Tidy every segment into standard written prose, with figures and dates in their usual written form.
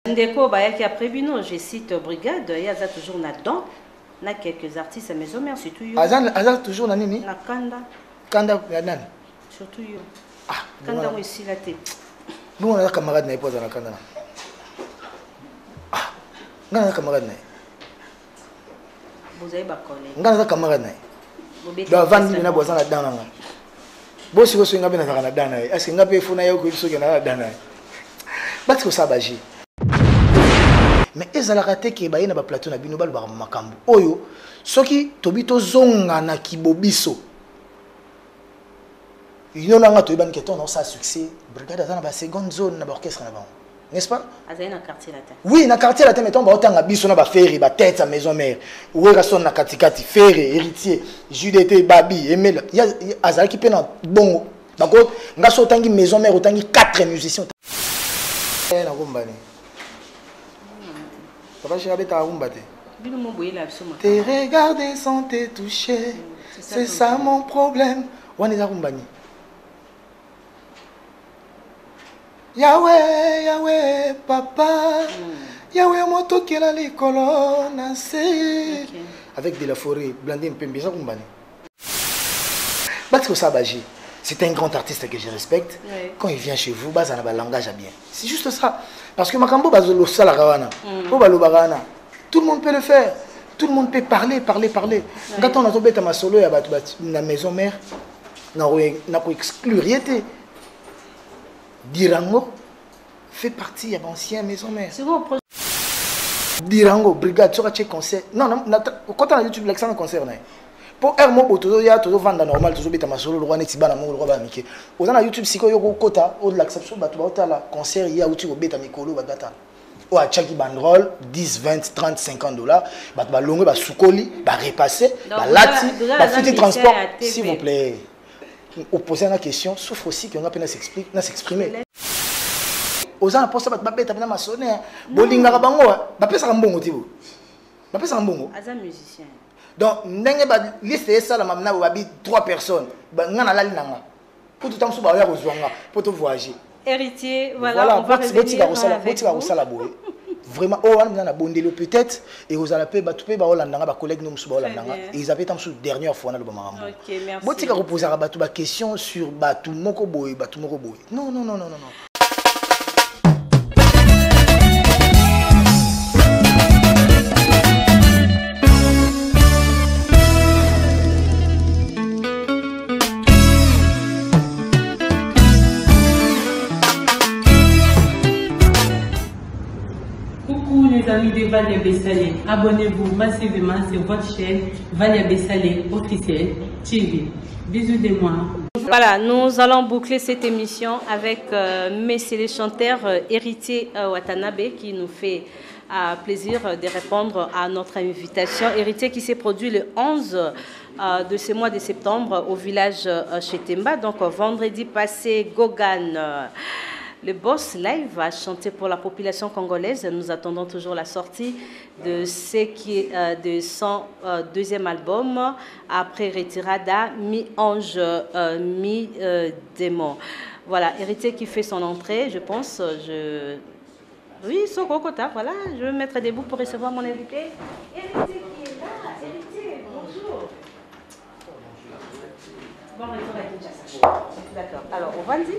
Ndeko Baya qui a prévu, non, je cite Brigade, il y a toujours là-dedans. Il y a quelques artistes à maison mère, surtout yo. Azan toujours na nini? Na Kanda. Kanda ya nani? Surtout yo. Ah, Kanda moi ici la tête. Nous on a camarade na poza na Kanda. Ah, ngana camarade na. Vous avez pas collé. Ngana camarade na. Ba vandi na boza na dana nga. Bosi bosi ngabe na kana dana. Est-ce que ngabe funa yo ko biso ke na dana? Parce que ça baji. Mais ezala raté ke ba yena ba plateau na bino ba ba makambo. Oyo soki tobito zonga na kibobiso. Ils n'ont pas de succès. Brigade a une seconde zone dans l'orchestre. N'est-ce pas? Dans quartier latin. Oui, dans le quartier latin, mettons, on a un ferry, une tête à maison mère. Où est-ce qu'on a Katikati, ferry, héritier, Judété, Babi, Emile. Il y a Azal qui peut dans bon. D'accord? On a une maison mère, on a 4 musiciens. Te regarder sans te toucher, c'est ça mon problème. On est à Rumbani. Yahweh, Yahweh, papa. Yahweh, moto qui a les colonnes. Avec de la forêt, Blandé Mpembe, ça Rumbani. Parce que ça, c'est un grand artiste que je respecte. Oui. Quand il vient chez vous, il a un langage à bien. C'est juste ça. Parce que Makambo, tout le monde peut le faire. Tout le monde peut parler. Quand on a tombé à ma solo, il y a une maison mère, on n'a pas exclu rien. Dirango fait partie de l'ancienne maison mère. Dirango, brigade, tu as un concert. Non, quand on a YouTube, l'accent concert. Pour un mot, il y a toujours vendre normal, toujours bête à ma solo, le roi Netiba, le roi Bamike. Aux ans YouTube, si on a quota, au de l'acception, tu vas la concert, il y a où tu vas bête à Mikolo, bata. Ou à Chaki Bandrol, 10, 20, 30, 50 $, bah longue, bah soukoli, bah repasser, bah lati, bah foutre transport, s'il vous plaît. Au poser la question, souffre aussi qu'on a pu s'exprimer. Aux gens pour ça, bah bête à ma sonner, bolinga rabango, bah pèse un bon motif. Bah pèse un bon. As un musicien. Donc, n'engagez pas liste ça la mamna ou habite 3 personnes. Bah n'en a la linanga. Pour tout le temps sous barrière aux zonga, pour te voyager. Héritier, voilà. On va revenir avec vous. Vraiment, on a bondé peut-être et vous allez payer batouper ba Hollanda ba collègue nous sous Hollanda et ils avaient tant sous dernière fois dans le Bamarambo. OK, merci. Bon, tu vas reposer à batou ba question sur batou moko boy. Non. Les amis de Vania Bessalé, abonnez-vous massivement sur votre chaîne Vania Bessalé officielle TV. Bisous de moi. Voilà, nous allons boucler cette émission avec Messieurs les chanteurs Héritier Watanabe qui nous fait plaisir de répondre à notre invitation. Héritier qui s'est produit le 11 de ce mois de septembre au village chez Temba. Donc vendredi passé, Gogan. Le boss live a chanté pour la population congolaise. Nous attendons toujours la sortie de de son deuxième album après Retirada, mi-ange, mi-démon. Voilà, Héritier qui fait son entrée, je pense. Oui, son Kokota, voilà. Je vais me mettre debout pour recevoir mon invité. Héritier qui est là. Héritier, bonjour. Bon retour à Kinshasa. D'accord. Alors, on va le dire.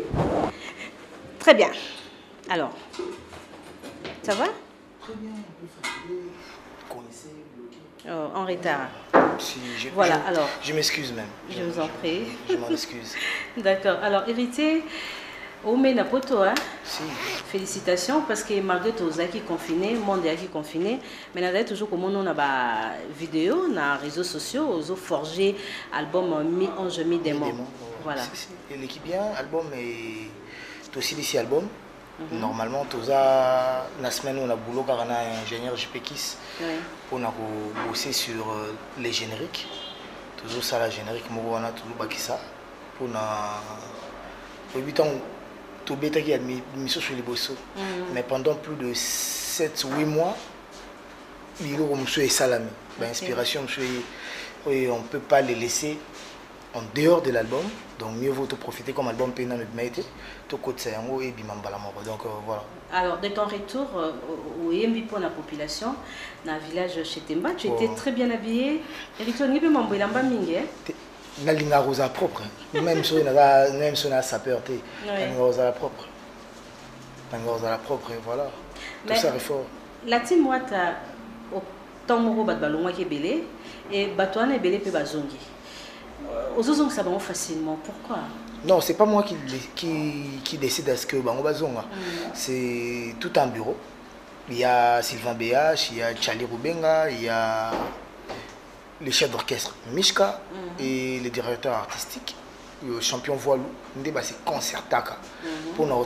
Très bien. Alors, ça va? Très bien, un peu fatigué, coincé, bloqué. En retard. Voilà, alors. Je m'excuse même. Je vous en prie. Je m'en excuse. D'accord. Alors, Héritier, Oumé Napoto, hein? Si. Félicitations parce que malgré tout ça qui est confiné, le monde est confiné, mais nous avons toujours comme on a des vidéos, dans les réseaux sociaux, ils ont forgé l'album Mi-Ange, Mi-Démon. Voilà. L'équipe bien, l'album est aussi d'ici album. Normalement, tout ça, la semaine on a boulot car on a un ingénieur JPKIS pour bosser sur les génériques. Toujours ça, la générique, on a toujours bakisa pour na 8 ans. Tout bêta qui a mis sur les bossos. Mais pendant plus de 7 ou 8 mois, il y a eu salami. L'inspiration, on ne peut pas les laisser en dehors de l'album. Donc mieux vaut te profiter comme album Pena Medmaïté, tout côté Sayango et Bimambala. Donc voilà. Alors, de ton retour au Yembi pour la population, dans le village chez Temba, tu étais très bien habillé. Héritier, tu peux m'envoyer là-bas, Mingue. La ligne rosa propre. Même si on a sapeur, la ligne rosa propre. La ligne rosa propre, voilà. Tout ça est fort. La team, moi, tu as au temps où tu as balongé qui est belé et Batouane est belé puis bazongi. Aux autres, ça va facilement. Pourquoi? Non, c'est pas moi qui décide à ce que Bango Bazonga. C'est tout un bureau. Il y a Sylvain BH, il y a Charlie Rubenga, il y a le chef d'orchestre Mishka et le directeur artistique, le champion voilou. C'est Concertaka. Pour nous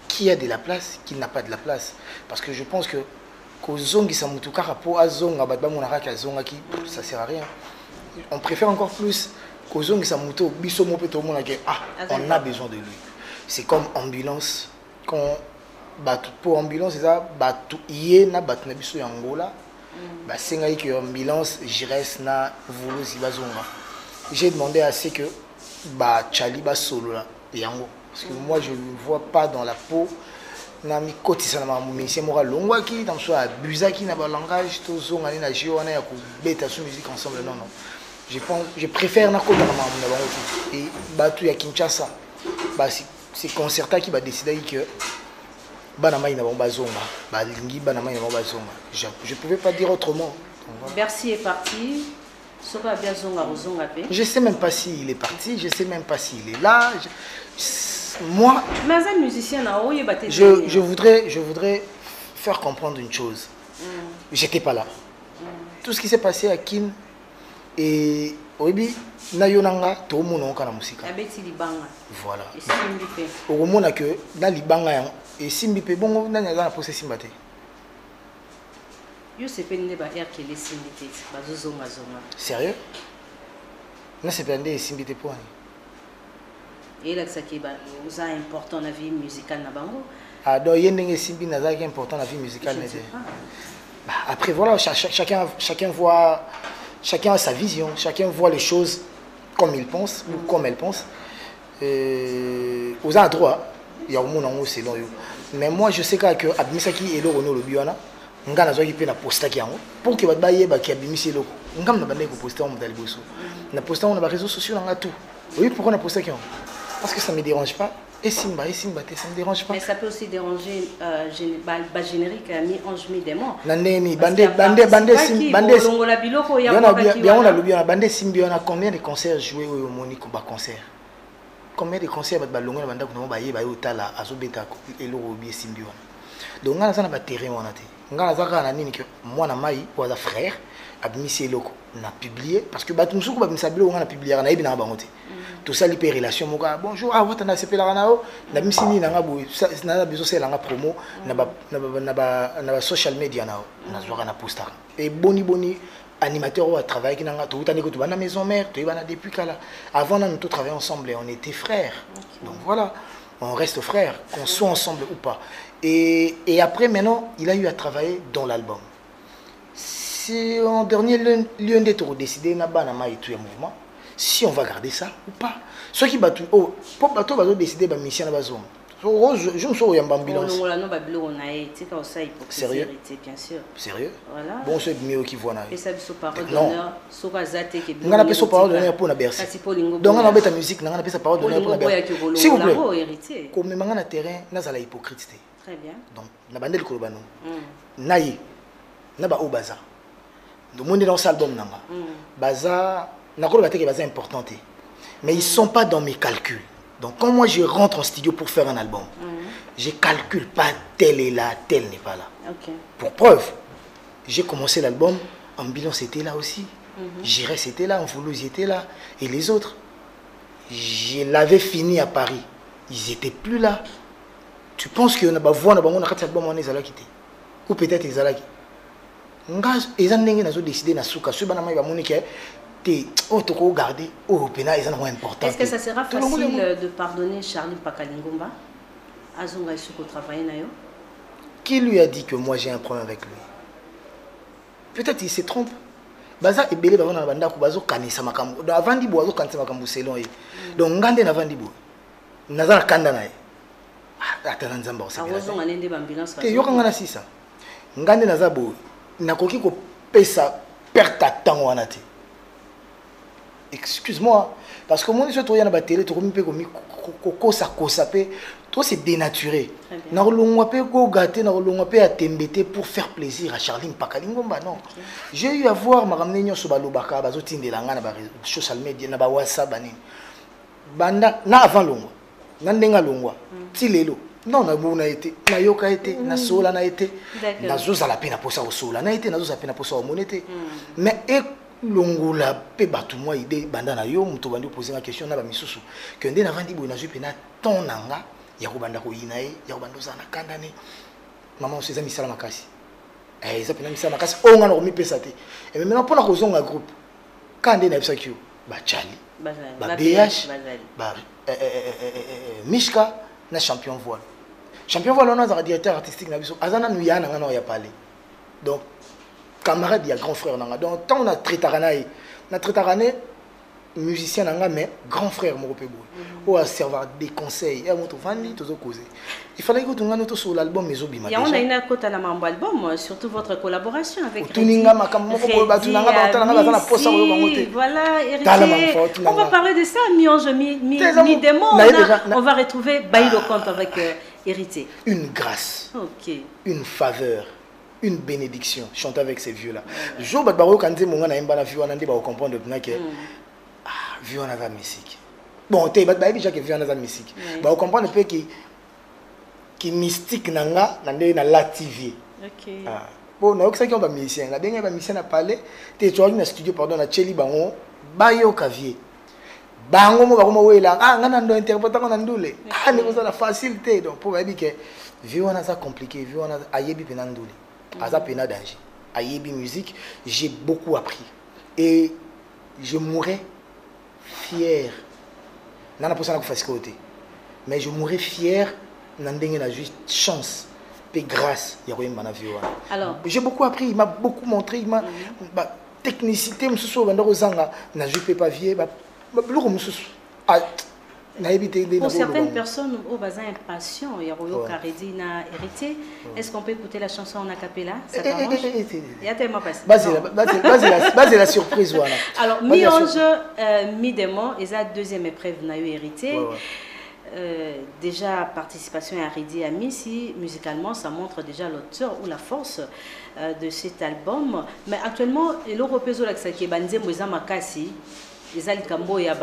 qui a de la place, qui n'a pas de la place. Parce que je pense que Kozongi Samutuka rapport à Zonga, ça sert à rien. On préfère encore plus Kozongi Samuto, Bisomo Petomo, on a besoin de lui. C'est comme ambulance. Quand pour ambulance, c'est ça, Yéna Batnabiso Yangola, Sengaï que ambulance, Jires na Volo Zibazonga. J'ai demandé à ce que Chaliba Solo là, Yango. Parce que moi je ne vois pas dans la peau. Nami koti sana mamumisien mora longwaki dans soit abusaki na ba langage to zonga ni na jiona ya ko beta sous musique ensemble non. Je préfère na kota na mamu et batu ya Kinshasa c'est Concerta qui va décider que bana mai na bazonga ba lingi bana mai na bazonga. Je pouvais pas dire autrement. Bercy est parti. Je sais même pas s'il est parti, je sais même pas s'il est là. Moi, je voudrais faire comprendre une chose. J'étais pas là. Tout ce qui s'est passé à Kin et Oibi, Nayonanga, tout le monde a un musique. Voilà. Au moment que dans Libanga et Simbipe, bon, on a posé Simbate. Sérieux? Non, c'est pas des Simbite pour et là ça qui est important dans la vie musicale na bango. Ah donc il y a des simbi na qui est important dans la vie musicale. Après voilà, chacun voit, chacun a sa vision, chacun voit les choses comme il pense ou comme elle pense. Aux endroits, il y a au monde en selon eux. Mais moi je sais que Abimisaki et le Renault le Biona, on a besoin de poster qui pour que baye ba qui Abimisi le. On a besoin de poster on dans les bosso. Na poster on a réseaux sociaux on a tout. Oui, pourquoi on a posté qui parce que ça ne me dérange pas. Et Simba, ça ne me dérange pas. Mais ça peut aussi déranger générique ami Ange Midemon. Nandemi, combien de concerts joués au Monique ou concert? Combien de concerts va ballonner la bande qu'on va y aller au Tala, à Zobeta et l'Orobi et Simbion. Donc on a un terrain on a été. On a un nini que moi na mai ou à frère Abimisi Loko n'a publié parce que Batumsou Babimsabilo on a publié on a eu bien bangoté. Tout ça les relations moka bonjour ah what on a CP la ranao na misini na ngabo na besoin c'est la promo na social media na zoka na poster et boni animateur au travail qui n'a tout tandis que tu vas na maison mère tu vas na depuis kala avant nous tout travailler ensemble et on était frères donc voilà on reste frères qu'on soit ensemble ou pas et après maintenant il a eu à travailler dans l'album si en dernier lieu d'être décidé na bana mai tout un mouvement. Si on va garder ça ou pas. Ceux qui battent, oh, pour bateau, va décider de mission à la zone. Je me souviens en ambulance. Sérieux? Bien sûr. Sérieux? Voilà. Bon, c'est mieux qui voit. Et ça, c'est parole d'honneur. On a appelé ça parole d'honneur pour la Bercy. Donc, on a appelé ta musique, on a appelé ça parole d'honneur pour la Bercy. S'il vous plaît. Comme on a un terrain, on a l'hypocrite. Très bien. Donc, on a bandé le Kolobano. Naï, on a au bazar. Donc, on est dans cet album. Bazar. C'est important, mais ils ne sont pas dans mes calculs. Donc quand moi je rentre en studio pour faire un album, je ne calcule pas tel est là, tel n'est pas là. Pour preuve, j'ai commencé l'album, Ambulance était là aussi, Jires était là, Envolouzi était là, et les autres. Je l'avais fini à Paris, ils n'étaient plus là. Tu penses que album ou peut-être ils ont décidé de garder important. Est-ce que ça sera facile de pardonner Charlie Pakalingomba Azonga Isuko travailler nayo? Qui lui a dit que moi j'ai un problème avec lui? Peut-être il se trompe. Baza et belé bavana banda ko bazo kanisa makambo. Do avandi bo bazo kanisa makambo selon ye. Donc ngande na vandi bo. Nazara kanda naye. atala nzambe awozonga nende bambulance te yoka ngana sisa ngande naza boye nakoki kopesa perte temps wana te excuse-moi parce que mon soto yana ba télé to komi pe komi kosa pe to c'est dénaturé na kolongwa pe ko gâter na kolongwa pe atembete pour faire plaisir à Charline Pakalingomba non j'ai eu à voir ma ramener nyoso balobaka bazotindela ngana ba social media na ba WhatsApp bani banda na avant longwa na ndenga longwa ti lelo non na bona été na yoka été na sola na été na zozala pe na posa o sola na été na zozala pe na posa o monete mais et longola pe batu moi idée banda na yo muto bandi poser la question na ba misusu que ndé na vandi bo na jupe na ton nanga ya ko banda ko inae ya ko bando za na kandane maman c'est ami sala makasi ça pe na misala makasi o ngana ko mi pesa te et maintenant pour la kozonga groupe quand ndé na bisa kyo ba chali ba BH ba Mishka na champion voile on a un directeur artistique na biso azana nu yana ngana ya parler donc camarade ya grand frère nanga donc tant on a traitarané musicien nanga mais grand frère mo pe boy ou à servir des conseils et moto vandi tozo causer il fallait que tu ngano to sur l'album mezo bima déjà. Il y a une côté na mambo album surtout votre collaboration avec Tuninga makambo ko ba tunanga ba talanga ba na posa ko bangote voilà héritier on va parler de ça Mionge mi démo on va retrouver Bailo Compte avec héritier une grâce une faveur une bénédiction chanter avec ces vieux là jour bat baro kanze monga na imba na vieux na ndé ba comprendre bien que vieux na za musique bon té bat ba bi que vieux na za musique ba comprendre peu qui mystique nanga na ndé na lativier bon na okisa ki on ba musicien la dernière ba musicien na parler té tu na studio pardon na cheli bango ba yo kavier bango mo ba ko wela ngana ndo interpréter ko na ndule ne ko ça facilité donc pour ba bi que vieux na za compliqué vieux na ayebi pe na ndule Aza pena danger. Ayebi musique, j'ai beaucoup appris. Et je mourrais fier. Nana pour ça na ko côté. Mais je mourrais fier n'andenge na juste chance et grâce ya koyemba na vie wana. Alors, j'ai beaucoup appris, il m'a beaucoup montré, il m'a technicité mususu banda ko zanga na jupe papier ba biloko mususu. Pour certaines personnes au bazin impatient, il y a Royo Karedina hérité. Est-ce qu'on peut écouter la chanson en a cappella? Ça t'arrange? Il y a tellement passé. Base la surprise. Voilà. Alors, mi-ange, mi-démon, et ça, deuxième épreuve, n'a eu hérité. Déjà, participation à Ridi Amissi, musicalement, ça montre déjà l'auteur ou la force de cet album. Mais actuellement, l'Europezo Laksaki, Banze Moza Makasi, les Alikambo, il y a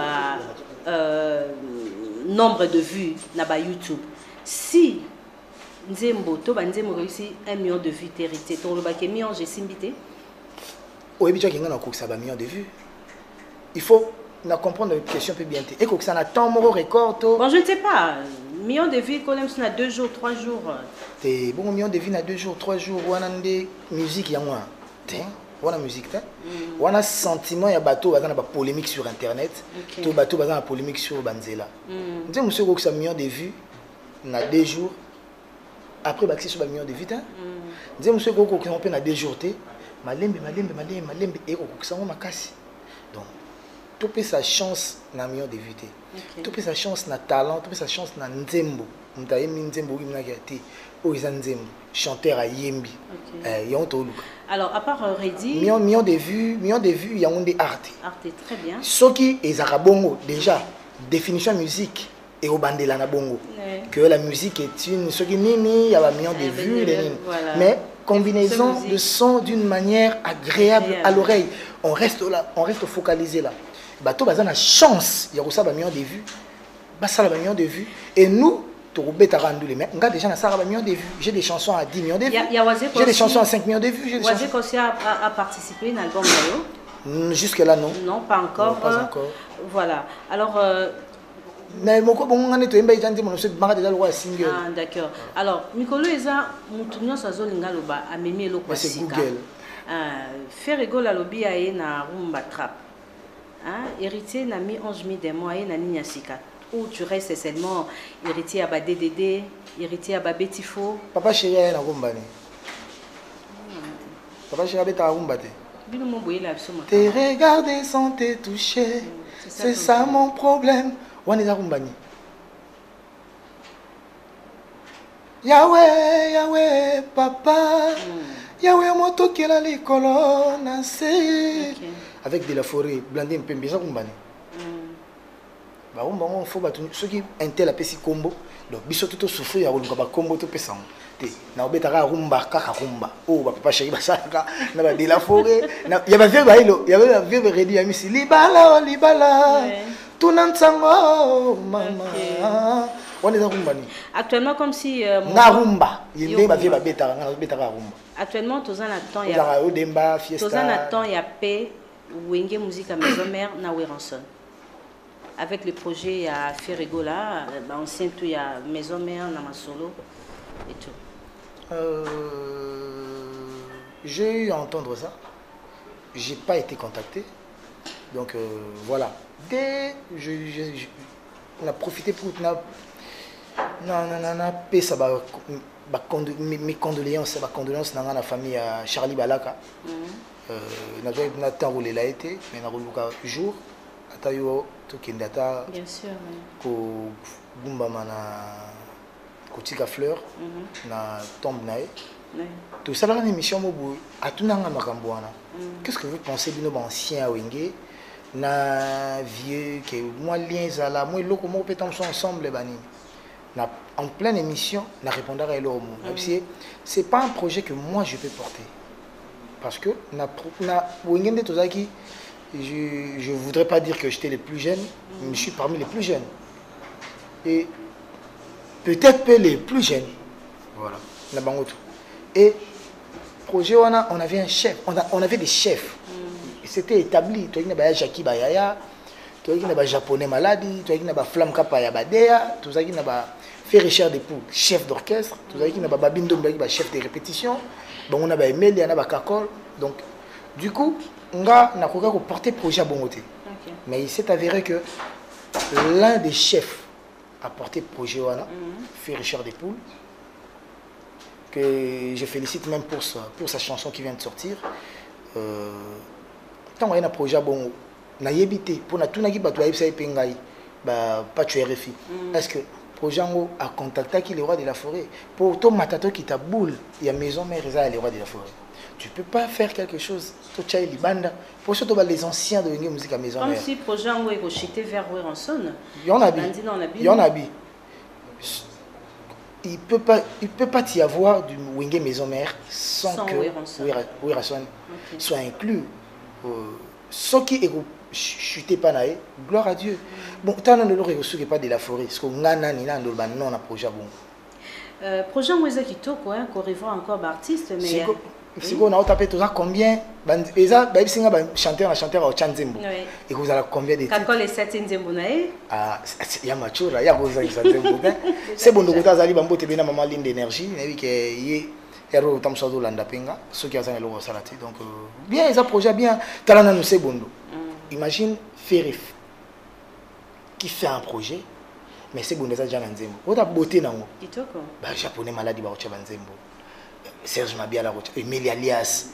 nombre de vues na ba YouTube. Si Nzembo to Banzemo réussit 1 million de vues hérité, to le baké million j'ai simbité. Oui, bien qu'il y a un million de vues. Il faut na comprendre la question peu bien. Et que ça na tant moro record to. Bon, je ne sais pas. Million de vues quand même ça na 2 jours, 3 jours. T'es bon million de vues na 2 jours, 3 jours wanande musique ya moi. Wana musique ta wana sentiment ya bateau bazana ba polémique sur internet to bateau bazana polémique sur banzela nze monsieur ko million de vues na 2 jours après baxi sur ba million de vues ta nze monsieur ko pe na 2 jours te malembe et ko kusango makasi donc to pe sa chance na million de vues te to pe sa chance na talent to pe sa chance na nzembo mutaye nzembo ki mna te o izanzembo chanteur à Yembi alors à part Redi million de vues il y a un des art très bien ce qui est Zarabongo déjà définition musique et au bandela na bongo que la musique est une ce qui nini il y a un million de vues mais combinaison de son d'une manière agréable à l'oreille on reste là on reste focalisé là bateau bazana na chance il y a aussi un million de vues ça un million de vues et nous mais déjà j'ai des chansons à 10 millions de vues, j'ai des chansons à 5 millions de vues. Wazek aussi a participé à un album jusque là non. Non, pas encore. Non, pas encore. Voilà. Alors. Mais mon copain, single. Ah d'accord. Alors, Mikolo Eza, Moutounion Sazolinga Loba, a mémé le quoi. C'est Google. Faire rigolo à l'obi à na rumba trap. Héritier n'a mis 11 000 des mois et n'a ni sika. Ou tu restes seulement héritier à DDD, héritier à Betifo. Papa chéri a Rumbani. Papa chéri a Rumbate. Tes regards sont te touchés. C'est ça mon problème. On est à Rumbani. Yahweh, Yahweh, papa. Yahweh, moto qui a les colonnes, avec de la forêt, blandé un peu, bien ça, bah on faut battre ceux qui intel a pesi combo donc biso tout souffrir ya ko ba combo to pesa te na obetaka rumba kaka rumba oh ba papa chéri ba saka na ba de la forêt ya ba vieux ba ilo ya ba vieux redi ya misi libala libala tunansango mama on est rumba ni actuellement comme si na rumba yende ba vieux ba betaka na betaka rumba actuellement tous en attend ya odemba fiesta tous en attend ya paix wenge musique à maison mère na Weranson. Avec le projet à Ferrigola, on sait tout, il y a Maison Mère, Namasolo et tout. J'ai eu à entendre ça. J'ai pas été contacté. Donc voilà. Dès on a profité pour mes condoléances dans la famille à Charlie Balaka. On a temps roulé là été, mais on a roulé jour. Atayo to kendata bien sûr ko bumba mana kotika fleur na tombe nae tout ça là une émission mobu atunanga makambo wana qu'est-ce que vous pensez bino ba ancien wenge na vieux que moi lien zala moi loko mo peut ensemble bani na en pleine émission na répondre à l'homme c'est pas un projet que moi je peux porter parce que na wenge de tozaki je ne voudrais pas dire que j'étais le plus jeune, mais je suis parmi les plus jeunes. Et peut-être pas les plus jeunes. Voilà. Et projet, on avait un chef, on avait des chefs. C'était établi. Tu as dit Jackie Bayaya, tu as dit japonais maladi, tu as dit Flamme Kapaya Badea, tu as dit Ferrichard des Poules, chef d'orchestre, tu as dit Babindo chef de répétition, on a Emel, il y en a Kakol. Donc, du coup, on a porté projet à Bongoté. Mais il s'est avéré que l'un des chefs a porté projet fait Richard Despoules, que je félicite même pour sa chanson qui vient de sortir. Tant qu'on a un projet à Bongo, on a évité pour tout le monde pas tuer RFI. Est-ce que le projet a contacté les rois de la forêt pour tout matato qui t'a boule, il y a maison mère les rois de la forêt. Tu ne peux pas faire quelque chose. Pour surtout les anciens de la musique à maison. Comme si le projet est rejeté vers Weranson. Il y en a bien. Il peut pas y avoir du Wenge maison mère sans que Weranson soit inclus. Ce qui est chuté pas naï, gloire à Dieu. Bon, tant que nous ne pas de la forêt, parce qu'on a un projet bon. Projet Weze Kitoko, qu'on revoit encore artiste, mais. Si on a tapé tout ça, combien chanteur au Chanzembo. Et vous avez combien de titres? Quand les 7 Nzembo ah, il y a Machura, il y a Nzembo. C'est bon de côté Zali Bambo te bena maman ligne d'énergie, et que y a autant de Landa Penga, ceux qui ont le salati. Donc bien, ils ont projet bien. Talana nous c'est bon. Imagine Ferif qui fait un projet, mais c'est bon déjà Nzembo. Vous avez beauté nango. Kitoko. Bah japonais maladie ba Nzembo. Serge Mabia Emile Alias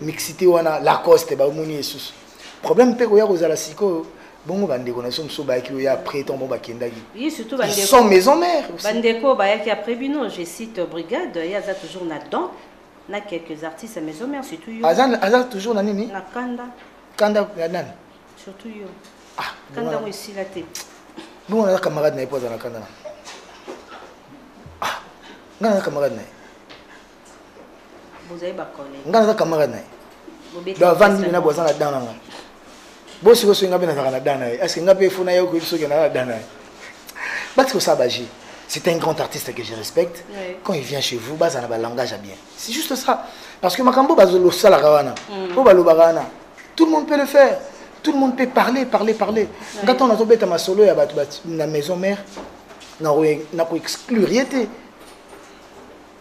mixité wana Lacoste ba moni Jesus problème pe ko ya kozala siko bongo bande ko na so ba ki ya après tombo ba kendaki oui surtout bande son maison mère bande ko ba ya ki après bino je cite brigade il y a toujours là-dedans na quelques artistes à maison mère surtout yo azan toujours na nini na kanda ya nani surtout yo kanda mo ici la tête bon na camarade na ipoza na kanda na camarade na vous avez pas connu. Ngana camarade nae. Ba vandi na boza na dana nga. Bo siko so ngabe na kana dana. Est-ce que ngabe funa yo ko so ke na dana. Parce que ça baji. C'est un grand artiste que je respecte. Oui. Quand il vient chez vous, baza na ba langage bien. C'est juste ça. Parce que makambo bazo lo sala kawana. Bo ba lo bagana. Tout le monde peut le faire. Tout le monde peut parler. Quand on a tombé ta solo ya batu na maison mère na ko exclure yete.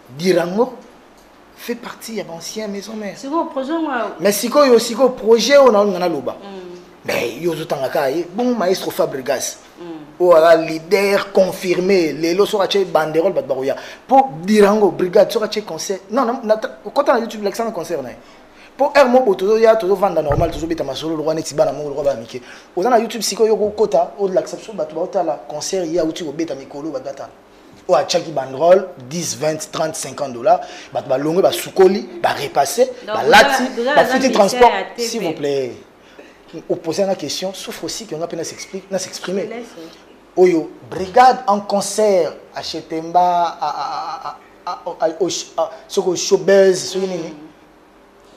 Dirango fait partie de l'ancienne maison mère. C'est quoi le projet moi? Mais si quoi le projet on a loba. Mais yo tout en cas bon maestro Fabregas. Ou la leader confirmé les lots sur la banderole batbarouya pour dirango brigade sur la concert. Non quand on a YouTube l'accent concert pour ermo botozo ya toujours vendre normal toujours beta masolo le roi netiba na mo le roi ba mike. On a YouTube siko yo kota au de l'acception batu ba la concert ya outi beta mikolo batata. ou à Tchaki Bandrol, 10, 20, 30, 50 $, bah longue, bah soukoli, bah repassé, bah lati, bah foutu transport, s'il vous plaît. Au poser la question, souffre aussi qu'on a pu s'exprimer. Oyo, brigade en concert à Chetemba, au showbiz,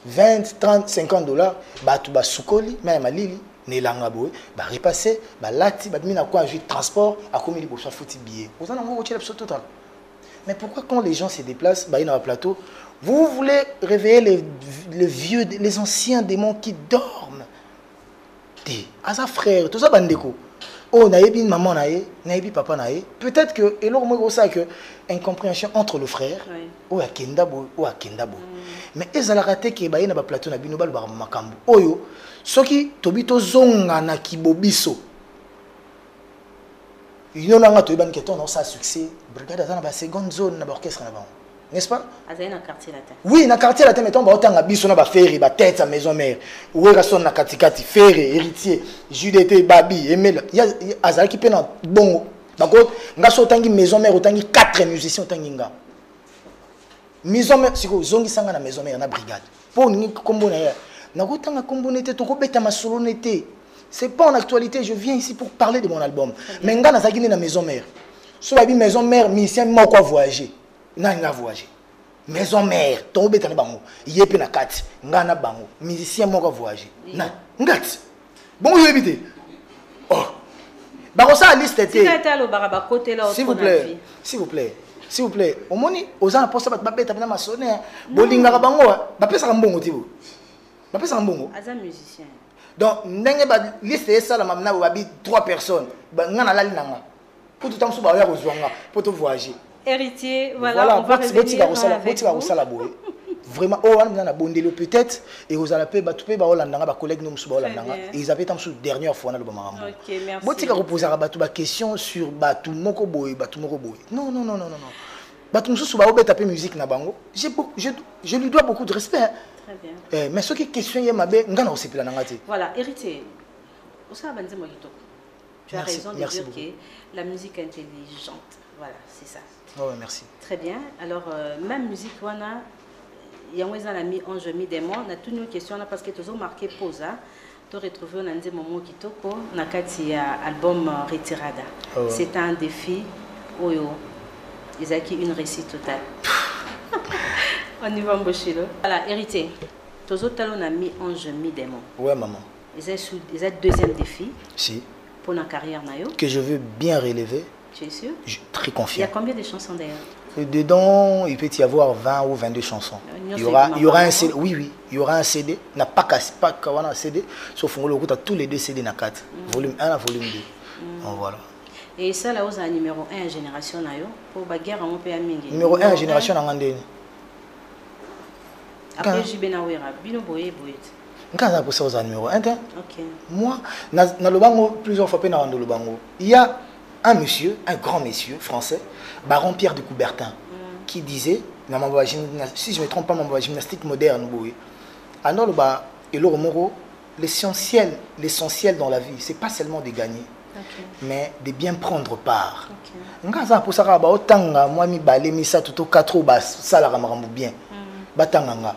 20, 30, 50 $, bah tout bah soukoli, même à Lili. Nelanga boy, bah repasser, bah lati, bah mina quoi, un transport, à combien de bourses foutu billet. Vous en avez retiré le total. Mais pourquoi quand les gens se déplacent, bah ils dans le plateau, vous voulez réveiller les vieux, les anciens démons qui dorment. Dis, à sa frère, tout ça bandeko. Oh, naïbi maman naïe, naïbi papa naïe. Peut-être que, et là moi ça que incompréhension entre le frère, ou à kenda boy, ou à kenda boy. Mais ils ont raté que bah ils n'ont pas plateau na binobal bar makambo. Oyo. Soki tobito zonga na kibobiso. Ils n'ont pas de banqueton, non ça succès. Brigade dans la seconde zone na orchestre na ba. N'est-ce pas? Azaï na quartier latin. Oui, na quartier latin mettons ba otanga biso na ba ferry ba tête à maison mère. Ou rason na katikati ferry héritier, Judété babi Emel. Il y a azali qui pena bongo. D'accord? Ngaso otangi maison mère otangi 4 musiciens otangi nga. Maison mère siko zongi sanga na maison mère na brigade. Pour ni kombo na ya. C'est pas en actualité, je viens ici pour parler de mon album. Mais nga na sakine na maison mère. So ba bi maison mère musicien moko voyager. Na nga voyager. Maison mère, to beta na bango. Yepe na kati, nga na bango. Musicien moko voyager. Na ngati. Bon yo ebité. Oh. Ba ko sa liste té. S'il vous plaît. S'il vous plaît. S'il vous plaît. Au moni, aux ans poste ba beta na masonné. Bolinga ka bango, ba pesa ka mbongo tibo. C'est un musicien. Donc, la liste est ça, la 3 personnes. Pour tout le temps, pour tout voyager. Héritier, voilà, on va revenir vraiment, on a bondé peut-être, et vous allez payer collègues nous et ils avaient la dernière fois. Ok, merci. Si vous posez une question sur Batu Moko Boy, non, non, non, non, non. Batu Moko Boy, taper musique na bango. Je lui dois beaucoup de respect. Très bien. Mais ce qui est question, il y a aussi la nangati. Voilà, héritier. Tu as raison de dire que la musique est intelligente. Voilà, c'est ça. Oh, merci. Très bien. Alors, même musique, il y a un ami en jeu des mois. On a toutes nos questions parce que tu as marqué pause. Tu as retrouvé un des moments qui toko. On a album Retirada. C'est un défi. Oyo. Ils ont une réussite totale. On y va, Mboshilo. Voilà, héritier. Tous autres talons ont mis en jeu des mots. Ouais, maman. Ils ont deuxième défi. Si. Pour la carrière nayo. Que je veux bien relever. Tu es sûr? Je suis très confiant. Il y a combien de chansons d'ailleurs? Dedans, il peut y avoir 20 ou 22 chansons. Il y aura un CD. Oui, oui. Il y aura un CD. N'a pas qu'un CD. Sauf que tu as tous les deux CD dans 4. Volume 1 et volume 2. Donc voilà. Et ça, là, vous avez numéro 1 génération nayo. Pour la guerre, on peut amener. Numéro 1 génération en Andéni. Après, j'ai bien avoué, Bino Boye Boye. Quand ça pour ça aux numéro 1, ok. Moi, dans le bango, plusieurs fois, dans le bango, il y a un monsieur, un grand monsieur français, Baron Pierre de Coubertin, qui disait, si je ne me trompe pas, ma gymnastique moderne, alors l'essentiel dans la vie, c'est pas seulement de gagner, mais de bien prendre part. Quand ça pour ça, autant moi mi balé mi ça tout au 4 bas, ça la ramaramou bien, batanganga.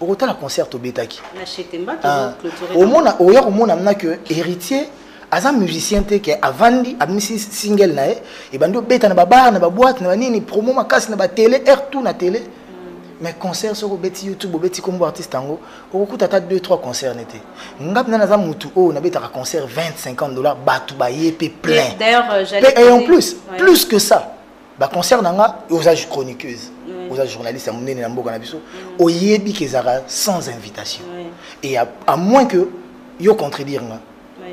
Au la concert au Betaki. Au monde amena que héritier, as un musicien qui avandi, a mis single nae, et bando beta na babar na boîte na nini promo ma casse na ba télé, air tout na télé. Mais concert sur beti YouTube, beti comme artiste tango, au coup tata 2-3 concerts n'était. Ngap na za mutu o na beta concert $20-50 batu ba yépé plein. D'ailleurs, et en plus, plus que ça, ba concert nanga aux âges chroniqueuses. Aux journalistes à mon nez au yebi kezara sans invitation et à moins que yo contredire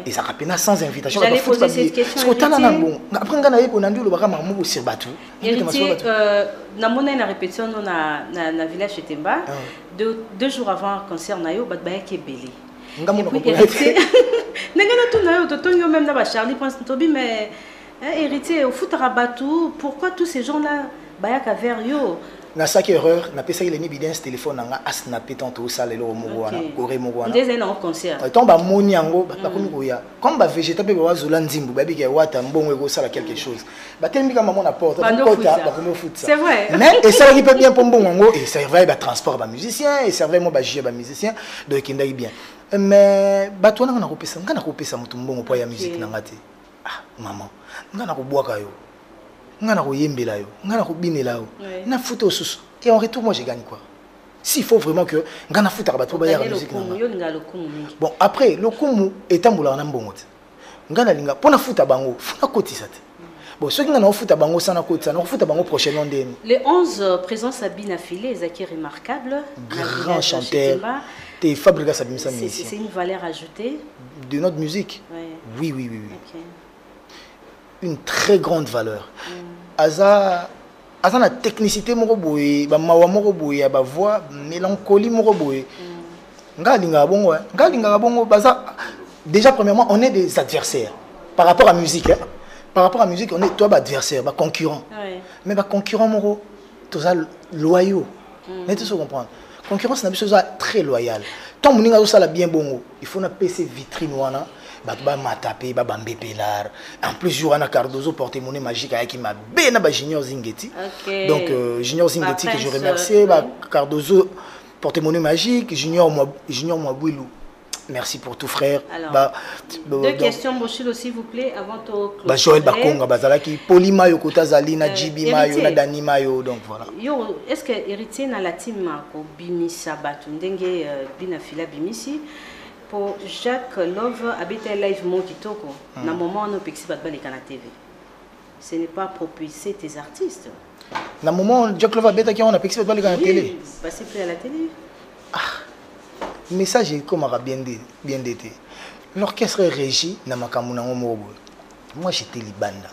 et ça rappelle sans invitation. J'allais poser cette question. Après on a eu le bagama mou sur bateau. Na mona na répétition na village Chetemba 2 jours avant concert na yo bat ba ke belé. Héritier. Nengana tout na yo to tonyo même na ba Charlie Prince Tobi mais héritier au foot rabatou pourquoi tous ces gens là bayaka vers yo na saki erreur na pesa ile ni bidence téléphone nga asnaper tantôt ça le moko wana coré moko wana ndeze na concert tant ba moni yango ba komi koya comme ba végétal pe ba zola nzimbu ba bika wata mbongo eko sala quelque chose ba telmi kama mon apporte ba kota ba komi foot ça c'est vrai mais et ça qui peut bien pour mbongo yango et servait ba transport ba musicien et servait mo ba jouer ba musicien donc indai bien mais ba tona na kopesa mutu mbongo po ya musique na ngati ah maman ngana ko bwaka yo ngana ko yembela yo ngana ko binela yo na foto susu et en retour moi j'ai gagné quoi s'il faut vraiment que ngana foto ba to ba ya musique na bon après le kumu etambola na mbongo ngana linga pona foto bango funa kotisa te bon ceux qui ngana foto bango sana kotisa na foto bango prochainement ndeni les 11 présence à Binafilé Zaki remarquable grand chanteur et Fabrica Sabimisa c'est une valeur ajoutée de notre musique oui okay. Une très grande valeur. Aza na technicité moko boye, ba mawa moko boye, ba voix mélancolie moko boye. Ngalinga bongo baza déjà premièrement on est des adversaires par rapport à musique hein? Par rapport à musique on est toi ba adversaire, ba concurrent. Mais ba concurrent moko toza loyaux. Mais tu sais comprendre. Concurrence n'a pas très loyal. Tant moninga zo sala bien bongo, il faut na PC vitrine wana. Ba matape ba bambepelar en plus jour ana Cardozo porte-monnaie magique avec qui m'a bena ba Junior Zingeti donc Junior Zingeti que je remercie ba Cardozo porte-monnaie magique Junior Mwabouilou merci pour tout frère alors, deux questions Bochilo s'il vous plaît avant ba Joël Bakonga bazalaki Polima yo kota zalina Jibi Mayo na Dani Mayo donc voilà yo est-ce que héritier na la team ko bimisa batu ndenge Binafila bimisi pour Jacques Love habiter live mon kitoko na moment no pexi bat balika na TV ce n'est pas propulser tes artistes na moment Jacques Love habiter qui on a pexi bat balika na télé passer plus à la télé message comme a bien d'été l'orchestre est régi na makamuna ngomo moi j'étais libanda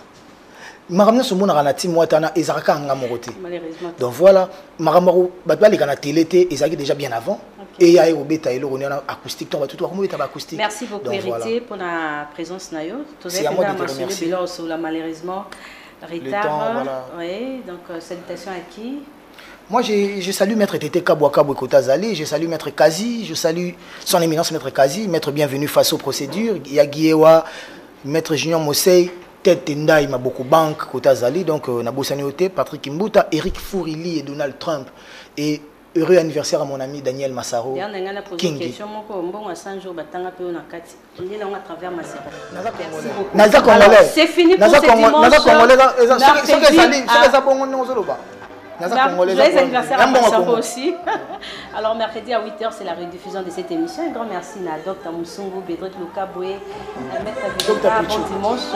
maramna so mona na team watana ezaraka nga moroté donc voilà maramaro bat balika na télé té ezaki déjà bien avant. Et il y a eu acoustique, acoustique. Merci beaucoup, Héritier, pour la présence. C'est à moi de te remercier. Malheureusement, retard. Oui, donc salutations à qui? Moi, je salue Maître Tété Kabouaka Kotazali, je salue Maître Kazi, je salue son éminence Maître Kazi, Maître bienvenu face aux procédures, Yaguiewa, Maître Junior Mosei, Tête Tendai, Maboko Bank, Kotazali, donc Nabossaniote, Patrick Imbuta, Eric Fourili et Donald Trump. Et heureux anniversaire à mon ami Daniel Massaro. King. C'est fini pour ce dimanche. Les anniversaires à Massaro aussi. Alors mercredi à 8h c'est la rediffusion de cette émission. Un grand merci à Dr Moussungu, Bédrick Lukaboué, Maître Vidal, bon dimanche.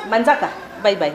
Manzaka, bye bye.